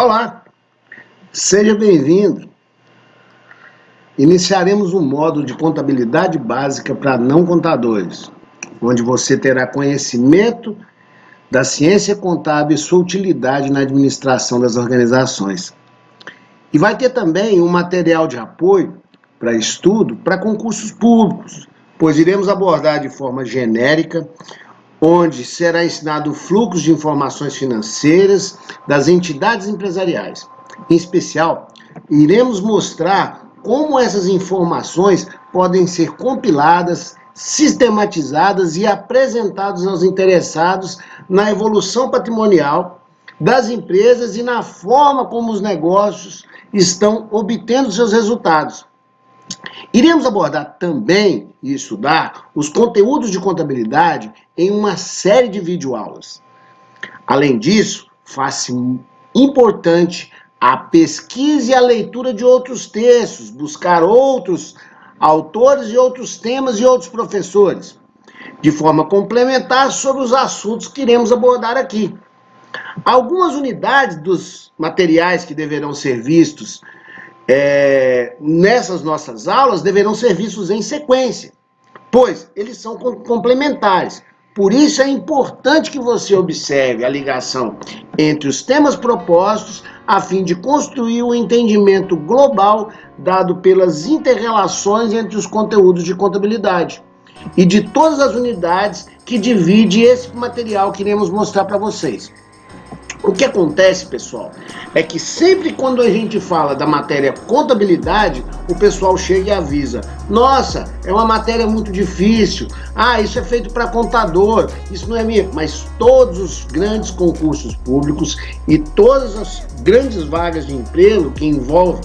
Olá, seja bem-vindo. Iniciaremos um módulo de contabilidade básica para não contadores, onde você terá conhecimento da ciência contábil e sua utilidade na administração das organizações. E vai ter também um material de apoio para estudo para concursos públicos, pois iremos abordar de forma genérica, onde será ensinado o fluxo de informações financeiras das entidades empresariais. Em especial, iremos mostrar como essas informações podem ser compiladas, sistematizadas e apresentadas aos interessados na evolução patrimonial das empresas e na forma como os negócios estão obtendo seus resultados. Iremos abordar também e estudar os conteúdos de contabilidade em uma série de videoaulas. Além disso, faz-se importante a pesquisa e a leitura de outros textos, buscar outros autores e outros temas e outros professores, de forma complementar sobre os assuntos que iremos abordar aqui. Algumas unidades dos materiais que deverão ser vistos nessas nossas aulas deverão ser vistos em sequência, pois eles são complementares. Por isso é importante que você observe a ligação entre os temas propostos a fim de construir um entendimento global dado pelas inter-relações entre os conteúdos de contabilidade e de todas as unidades que divide esse material que iremos mostrar para vocês. O que acontece, pessoal, é que sempre quando a gente fala da matéria contabilidade, o pessoal chega e avisa: nossa, é uma matéria muito difícil, isso é feito para contador, isso não é minha. Mas todos os grandes concursos públicos e todas as grandes vagas de emprego que envolvem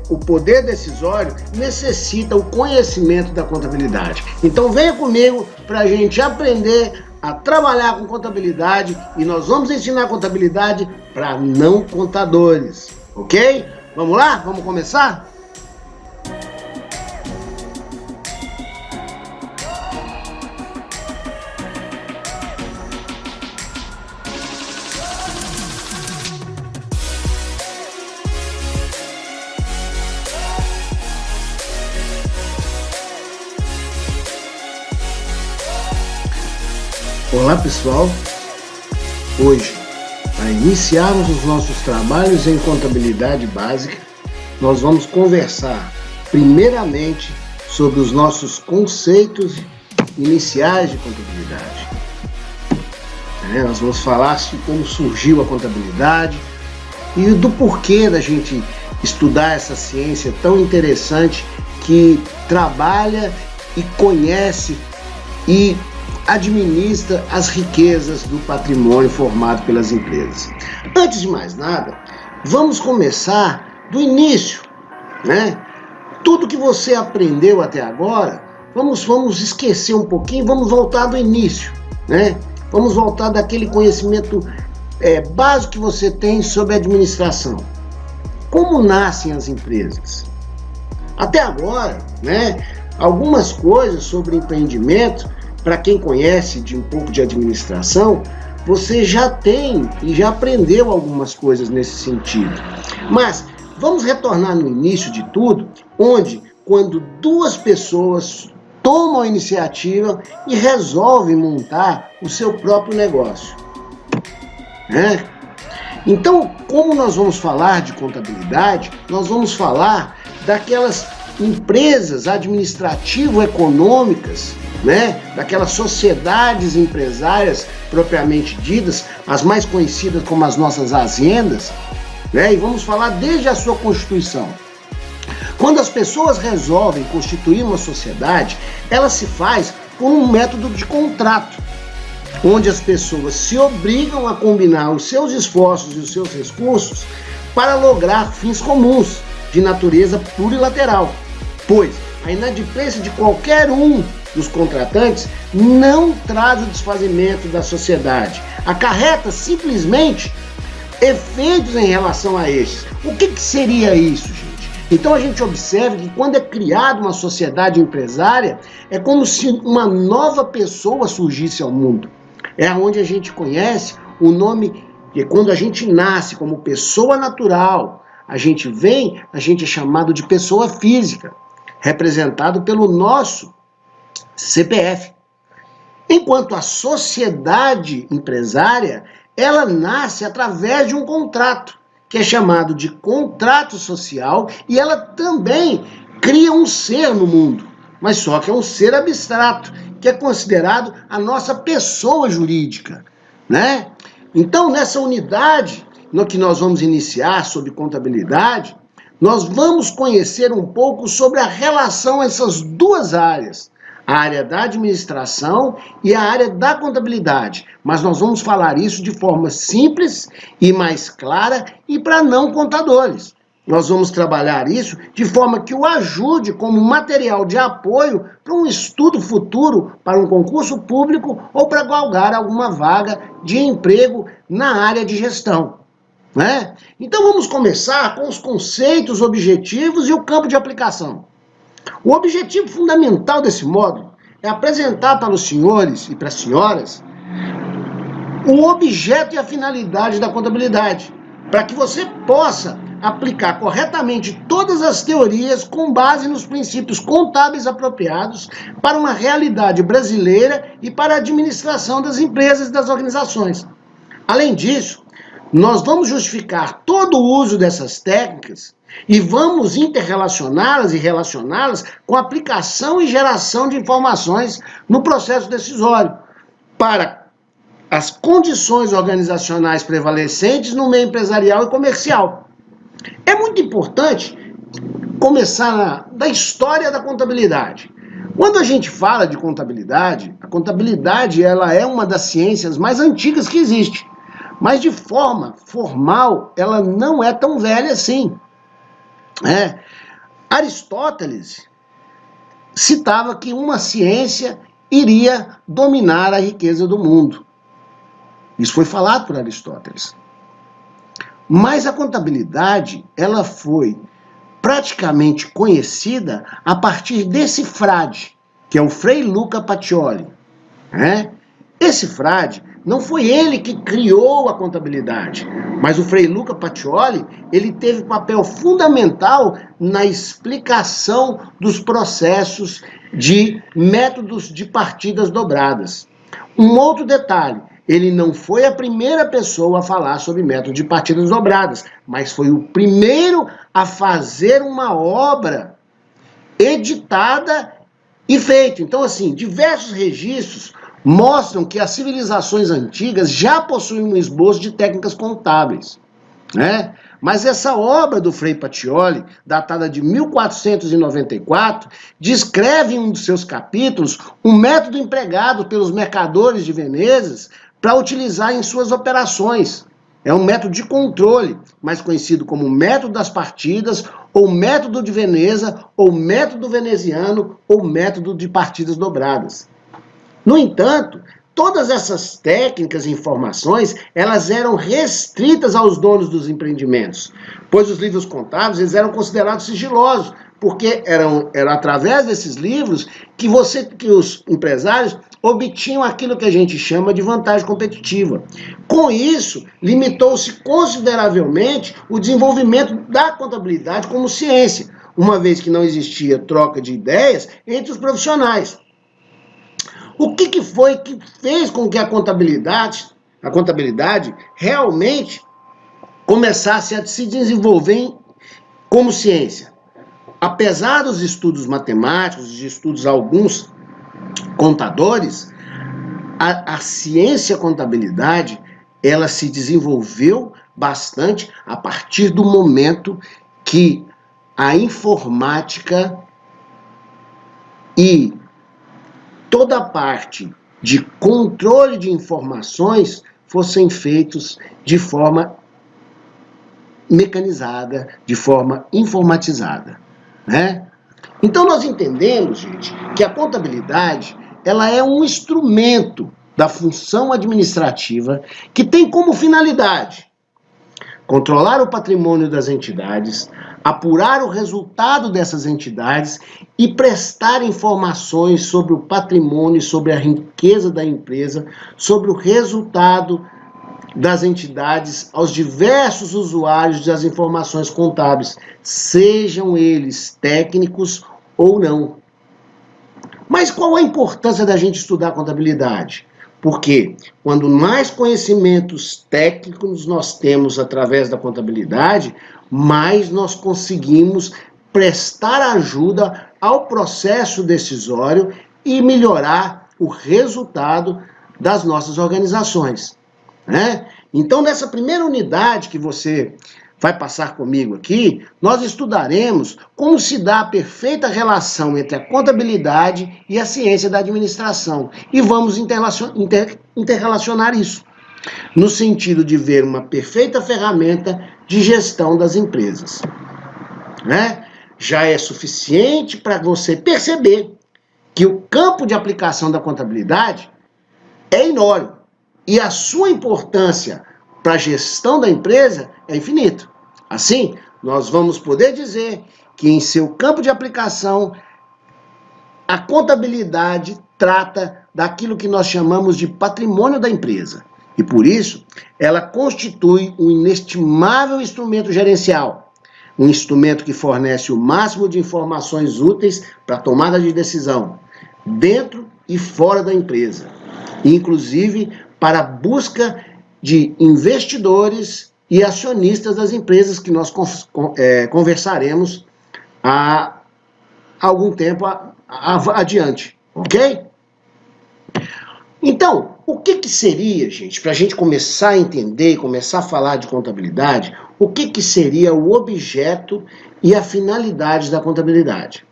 o poder decisório necessita o conhecimento da contabilidade. Então venha comigo para a gente aprender a trabalhar com contabilidade e nós vamos ensinar contabilidade para não contadores, ok? Vamos lá? Vamos começar? Olá pessoal, hoje, para iniciarmos os nossos trabalhos em contabilidade básica, nós vamos conversar primeiramente sobre os nossos conceitos iniciais de contabilidade. Nós vamos falar sobre como surgiu a contabilidade e do porquê da gente estudar essa ciência tão interessante que trabalha e conhece e administra as riquezas do patrimônio formado pelas empresas. Antes de mais nada, vamos começar do início, né? Tudo que você aprendeu até agora, vamos esquecer um pouquinho, vamos voltar do início, né? Vamos voltar daquele conhecimento básico que você tem sobre administração. Como nascem as empresas? Até agora, né? Algumas coisas sobre empreendimento, para quem conhece de um pouco de administração, você já tem e já aprendeu algumas coisas nesse sentido. Mas vamos retornar no início de tudo, onde quando duas pessoas tomam a iniciativa e resolvem montar o seu próprio negócio, né? Então, como nós vamos falar de contabilidade, nós vamos falar daquelas empresas administrativo-econômicas, né? Daquelas sociedades empresárias propriamente ditas, as mais conhecidas como as nossas azendas, né? E vamos falar desde a sua constituição. Quando as pessoas resolvem constituir uma sociedade, ela se faz por um método de contrato, onde as pessoas se obrigam a combinar os seus esforços e os seus recursos para lograr fins comuns, de natureza plurilateral, pois a inadimplência de qualquer um dos contratantes não traz o desfazimento da sociedade, acarreta simplesmente efeitos em relação a estes. O que seria isso, gente? Então a gente observa que quando é criada uma sociedade empresária, é como se uma nova pessoa surgisse ao mundo. É onde a gente conhece o nome Porque quando a gente nasce como pessoa natural, a gente é chamado de pessoa física, representado pelo nosso CPF. Enquanto a sociedade empresária, ela nasce através de um contrato, que é chamado de contrato social, e ela também cria um ser no mundo, mas só que é um ser abstrato, que é considerado a nossa pessoa jurídica, né? Então, nessa unidade no que nós vamos iniciar sobre contabilidade, nós vamos conhecer um pouco sobre a relação essas duas áreas, a área da administração e a área da contabilidade. Mas nós vamos falar isso de forma simples e mais clara e para não contadores. Nós vamos trabalhar isso de forma que o ajude como material de apoio para um estudo futuro, para um concurso público ou para galgar alguma vaga de emprego na área de gestão, né? Então vamos começar com os conceitos, objetivos e o campo de aplicação. O objetivo fundamental desse módulo é apresentar para os senhores e para as senhoras o objeto e a finalidade da contabilidade, para que você possa aplicar corretamente todas as teorias com base nos princípios contábeis apropriados para uma realidade brasileira e para a administração das empresas e das organizações. Além disso, nós vamos justificar todo o uso dessas técnicas e vamos interrelacioná-las e relacioná-las com a aplicação e geração de informações no processo decisório, para as condições organizacionais prevalecentes no meio empresarial e comercial. É muito importante começar da história da contabilidade. Quando a gente fala de contabilidade, a contabilidade ela é uma das ciências mais antigas que existe, mas de forma formal ela não é tão velha assim. Aristóteles citava que uma ciência iria dominar a riqueza do mundo. Isso foi falado por Aristóteles. Mas a contabilidade, ela foi praticamente conhecida a partir desse frade, que é o Frei Luca Pacioli. Esse frade, não foi ele que criou a contabilidade, mas o Frei Luca Pacioli, ele teve papel fundamental na explicação dos processos de métodos de partidas dobradas. Um outro detalhe, ele não foi a primeira pessoa a falar sobre método de partidas dobradas, mas foi o primeiro a fazer uma obra editada e feita. Então, assim, diversos registros mostram que as civilizações antigas já possuíam um esboço de técnicas contábeis, Mas essa obra do Frei Pacioli, datada de 1494, descreve em um dos seus capítulos um método empregado pelos mercadores de Veneza para utilizar em suas operações. É um método de controle, mais conhecido como método das partidas, ou método de Veneza, ou método veneziano, ou método de partidas dobradas. No entanto, todas essas técnicas e informações, elas eram restritas aos donos dos empreendimentos, pois os livros contábeis eles eram considerados sigilosos, porque era através desses livros que os empresários obtinham aquilo que a gente chama de vantagem competitiva. Com isso, limitou-se consideravelmente o desenvolvimento da contabilidade como ciência, uma vez que não existia troca de ideias entre os profissionais. O que foi que fez com que a contabilidade realmente começasse a se desenvolver como ciência? Apesar dos estudos matemáticos, de estudos alguns contadores, a ciência contabilidade, ela se desenvolveu bastante a partir do momento que a informática e toda a parte de controle de informações fossem feitos de forma mecanizada, de forma informatizada, Então nós entendemos, gente, que a contabilidade ela é um instrumento da função administrativa que tem como finalidade controlar o patrimônio das entidades, apurar o resultado dessas entidades e prestar informações sobre o patrimônio, sobre a riqueza da empresa, sobre o resultado das entidades aos diversos usuários das informações contábeis, sejam eles técnicos ou não. Mas qual a importância da gente estudar contabilidade? Porque quando mais conhecimentos técnicos nós temos através da contabilidade, mais nós conseguimos prestar ajuda ao processo decisório e melhorar o resultado das nossas organizações, né? Então, nessa primeira unidade que você vai passar comigo aqui, nós estudaremos como se dá a perfeita relação entre a contabilidade e a ciência da administração. E vamos interrelacionar isso, no sentido de ver uma perfeita ferramenta de gestão das empresas, né? Já é suficiente para você perceber que o campo de aplicação da contabilidade é enorme e a sua importância para a gestão da empresa é infinita. Assim, nós vamos poder dizer que em seu campo de aplicação, a contabilidade trata daquilo que nós chamamos de patrimônio da empresa. E por isso, ela constitui um inestimável instrumento gerencial, um instrumento que fornece o máximo de informações úteis para a tomada de decisão, dentro e fora da empresa, inclusive para a busca de investidores e acionistas das empresas que nós conversaremos há algum tempo adiante, ok? Então, o que seria, gente, para a gente começar a entender, começar a falar de contabilidade, o que seria o objeto e a finalidade da contabilidade?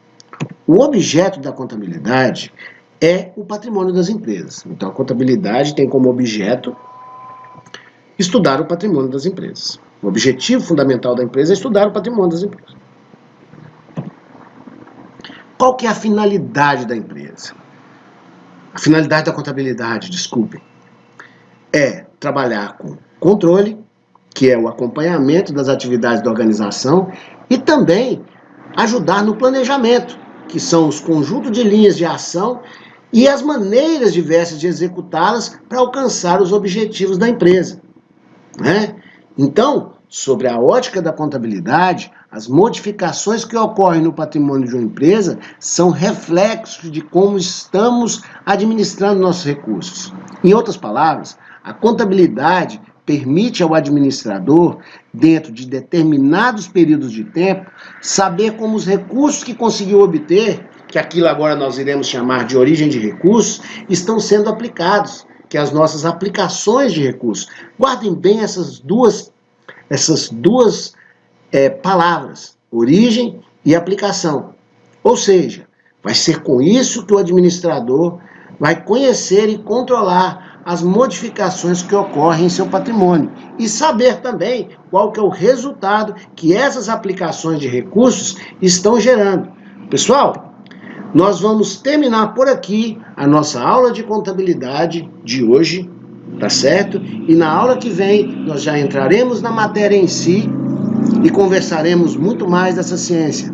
O objeto da contabilidade é o patrimônio das empresas. Então, a contabilidade tem como objeto estudar o patrimônio das empresas. O objetivo fundamental da empresa é estudar o patrimônio das empresas. Qual que é a finalidade da empresa? A finalidade da contabilidade, desculpem, é trabalhar com controle, que é o acompanhamento das atividades da organização, e também ajudar no planejamento, que são os conjuntos de linhas de ação e as maneiras diversas de executá-las para alcançar os objetivos da empresa, né? Então, sobre a ótica da contabilidade, as modificações que ocorrem no patrimônio de uma empresa são reflexos de como estamos administrando nossos recursos. Em outras palavras, a contabilidade permite ao administrador, dentro de determinados períodos de tempo, saber como os recursos que conseguiu obter, que aquilo agora nós iremos chamar de origem de recursos, estão sendo aplicados, que as nossas aplicações de recursos. Guardem bem essas duas palavras, origem e aplicação. Ou seja, vai ser com isso que o administrador vai conhecer e controlar as modificações que ocorrem em seu patrimônio e saber também qual que é o resultado que essas aplicações de recursos estão gerando. Pessoal, nós vamos terminar por aqui a nossa aula de contabilidade de hoje, tá certo? E na aula que vem nós já entraremos na matéria em si e conversaremos muito mais dessa ciência.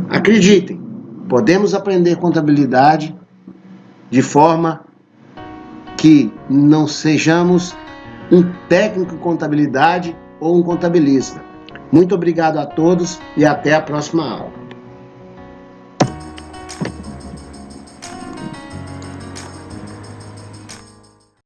Acreditem, podemos aprender contabilidade de forma que não sejamos um técnico em contabilidade ou um contabilista. Muito obrigado a todos e até a próxima aula.